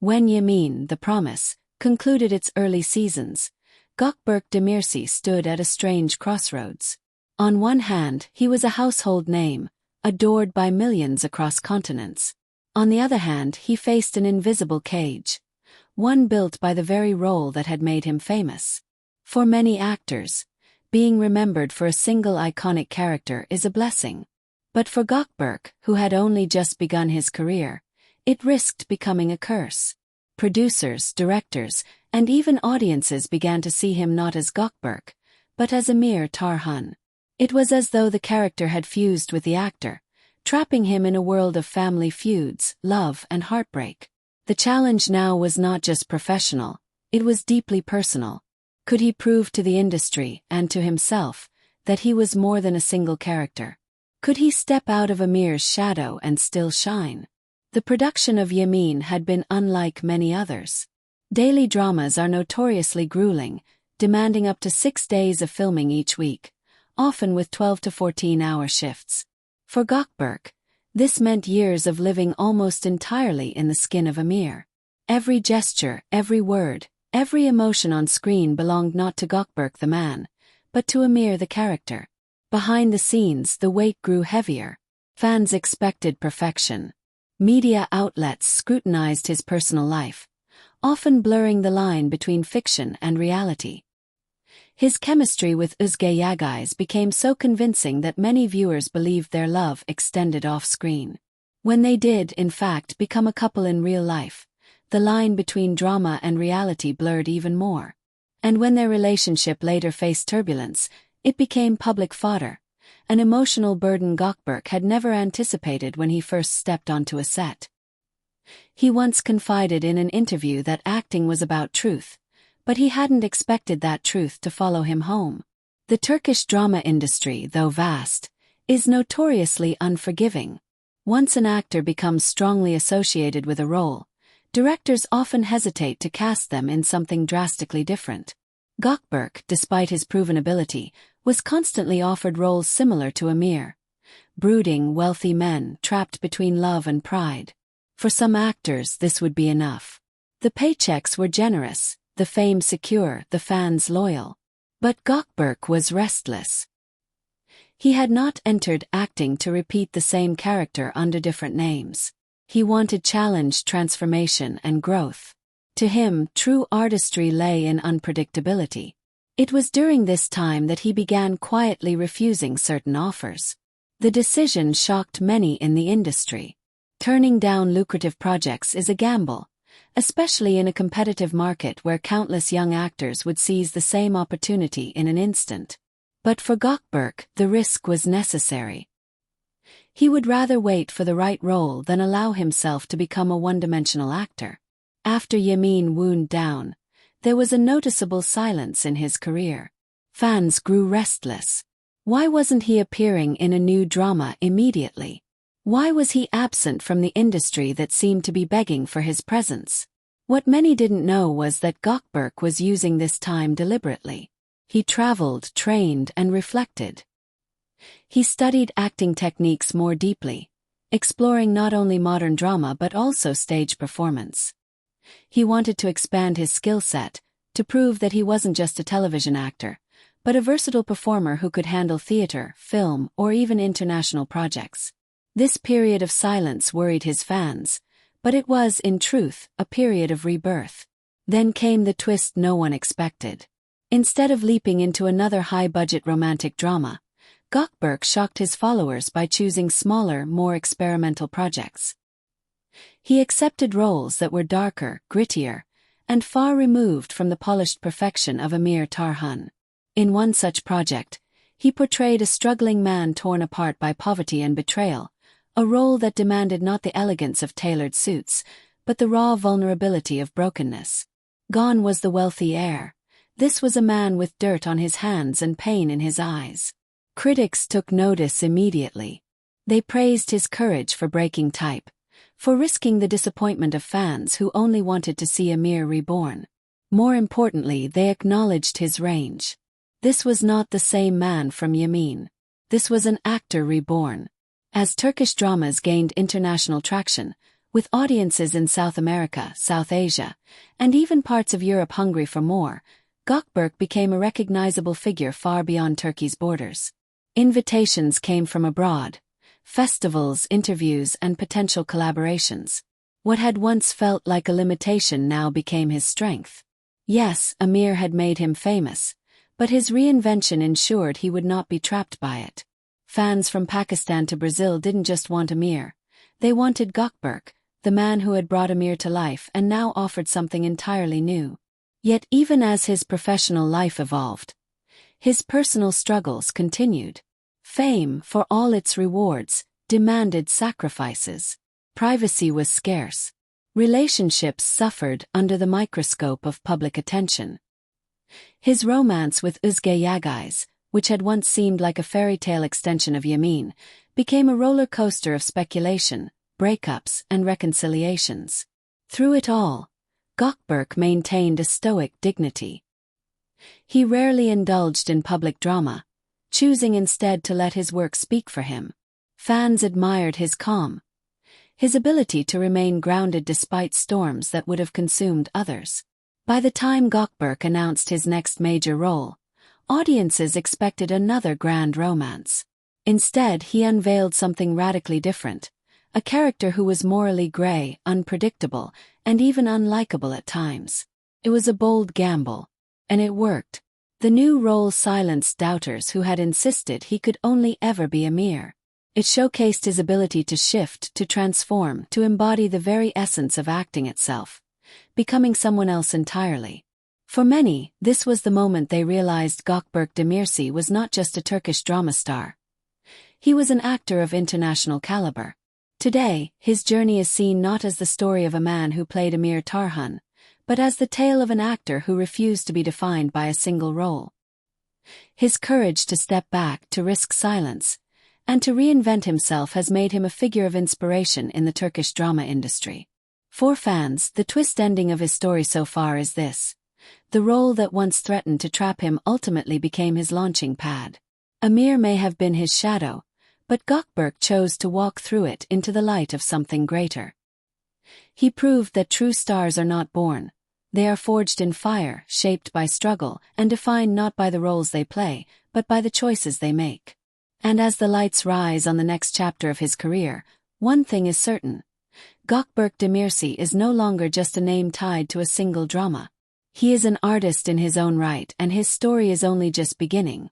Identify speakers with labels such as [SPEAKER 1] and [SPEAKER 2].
[SPEAKER 1] When Yemin, The Promise, concluded its early seasons, Gökberk Demirci stood at a strange crossroads. On one hand, he was a household name, adored by millions across continents. On the other hand, he faced an invisible cage, one built by the very role that had made him famous. For many actors, being remembered for a single iconic character is a blessing. But for Gökberk, who had only just begun his career, it risked becoming a curse. Producers, directors, and even audiences began to see him not as Gökberk, but as Emir Tarhan. It was as though the character had fused with the actor, trapping him in a world of family feuds, love, and heartbreak. The challenge now was not just professional, it was deeply personal. Could he prove to the industry, and to himself, that he was more than a single character? Could he step out of Emir's shadow and still shine? The production of Yemin had been unlike many others. Daily dramas are notoriously grueling, demanding up to 6 days of filming each week, often with 12 to 14-hour shifts. For Gökberk, this meant years of living almost entirely in the skin of Emir. Every gesture, every word, every emotion on screen belonged not to Gökberk the man, but to Emir the character. Behind the scenes, the weight grew heavier. Fans expected perfection. Media outlets scrutinized his personal life, often blurring the line between fiction and reality. His chemistry with Özge Yagai's became so convincing that many viewers believed their love extended off-screen. When they did, in fact, become a couple in real life, the line between drama and reality blurred even more. And when their relationship later faced turbulence, it became public fodder, an emotional burden Gökberk had never anticipated when he first stepped onto a set. He once confided in an interview that acting was about truth, but he hadn't expected that truth to follow him home. The Turkish drama industry, though vast, is notoriously unforgiving. Once an actor becomes strongly associated with a role, directors often hesitate to cast them in something drastically different. Gökberk, despite his proven ability, was constantly offered roles similar to Emir. Brooding, wealthy men trapped between love and pride. For some actors, this would be enough. The paychecks were generous, the fame secure, the fans loyal. But Gökberk was restless. He had not entered acting to repeat the same character under different names. He wanted challenge, transformation, and growth. To him, true artistry lay in unpredictability. It was during this time that he began quietly refusing certain offers. The decision shocked many in the industry. Turning down lucrative projects is a gamble, especially in a competitive market where countless young actors would seize the same opportunity in an instant. But for Gökberk, the risk was necessary. He would rather wait for the right role than allow himself to become a one-dimensional actor. After Yemin wound down, there was a noticeable silence in his career. Fans grew restless. Why wasn't he appearing in a new drama immediately? Why was he absent from the industry that seemed to be begging for his presence? What many didn't know was that Gökberk was using this time deliberately. He traveled, trained, and reflected. He studied acting techniques more deeply, exploring not only modern drama but also stage performance. He wanted to expand his skill set, to prove that he wasn't just a television actor, but a versatile performer who could handle theater, film, or even international projects. This period of silence worried his fans, but it was, in truth, a period of rebirth. Then came the twist no one expected. Instead of leaping into another high-budget romantic drama, Gökberk shocked his followers by choosing smaller, more experimental projects. He accepted roles that were darker, grittier, and far removed from the polished perfection of Emir Tarhan. In one such project, he portrayed a struggling man torn apart by poverty and betrayal, a role that demanded not the elegance of tailored suits, but the raw vulnerability of brokenness. Gone was the wealthy heir. This was a man with dirt on his hands and pain in his eyes. Critics took notice immediately. They praised his courage for breaking type, for risking the disappointment of fans who only wanted to see Emir reborn. More importantly, they acknowledged his range. This was not the same man from Yemin. This was an actor reborn. As Turkish dramas gained international traction, With audiences in South America, South Asia, and even parts of Europe hungry for more, Gökberk became a recognizable figure far beyond Turkey's borders. Invitations came from abroad, festivals, interviews, and potential collaborations. What had once felt like a limitation now became his strength. Yes, Amir had made him famous, but his reinvention ensured he would not be trapped by it. Fans from Pakistan to Brazil didn't just want Amir. They wanted Gökberk, the man who had brought Amir to life and now offered something entirely new. Yet even as his professional life evolved, his personal struggles continued. Fame, for all its rewards, demanded sacrifices. Privacy was scarce. Relationships suffered under the microscope of public attention. His romance with Özge Yagaiz, which had once seemed like a fairy tale extension of Yamin, became a roller coaster of speculation, breakups, and reconciliations. Through it all, Gökberk maintained a stoic dignity. He rarely indulged in public drama, choosing instead to let his work speak for him. Fans admired his calm, his ability to remain grounded despite storms that would have consumed others. By the time Gökberk announced his next major role, audiences expected another grand romance. Instead, he unveiled something radically different, a character who was morally gray, unpredictable, and even unlikable at times. It was a bold gamble, and it worked. The new role silenced doubters who had insisted he could only ever be Amir. It showcased his ability to shift, to transform, to embody the very essence of acting itself, becoming someone else entirely. For many, this was the moment they realized Gökberk Demirci was not just a Turkish drama star. He was an actor of international caliber. Today, his journey is seen not as the story of a man who played Amir Tarhan, but as the tale of an actor who refused to be defined by a single role. His courage to step back, to risk silence, and to reinvent himself has made him a figure of inspiration in the Turkish drama industry. For fans, the twist ending of his story so far is this: the role that once threatened to trap him ultimately became his launching pad. Amir may have been his shadow, but Gökberk chose to walk through it into the light of something greater. He proved that true stars are not born. They are forged in fire, shaped by struggle, and defined not by the roles they play, but by the choices they make. And as the lights rise on the next chapter of his career, one thing is certain: Gökberk Demirci is no longer just a name tied to a single drama. He is an artist in his own right, and his story is only just beginning.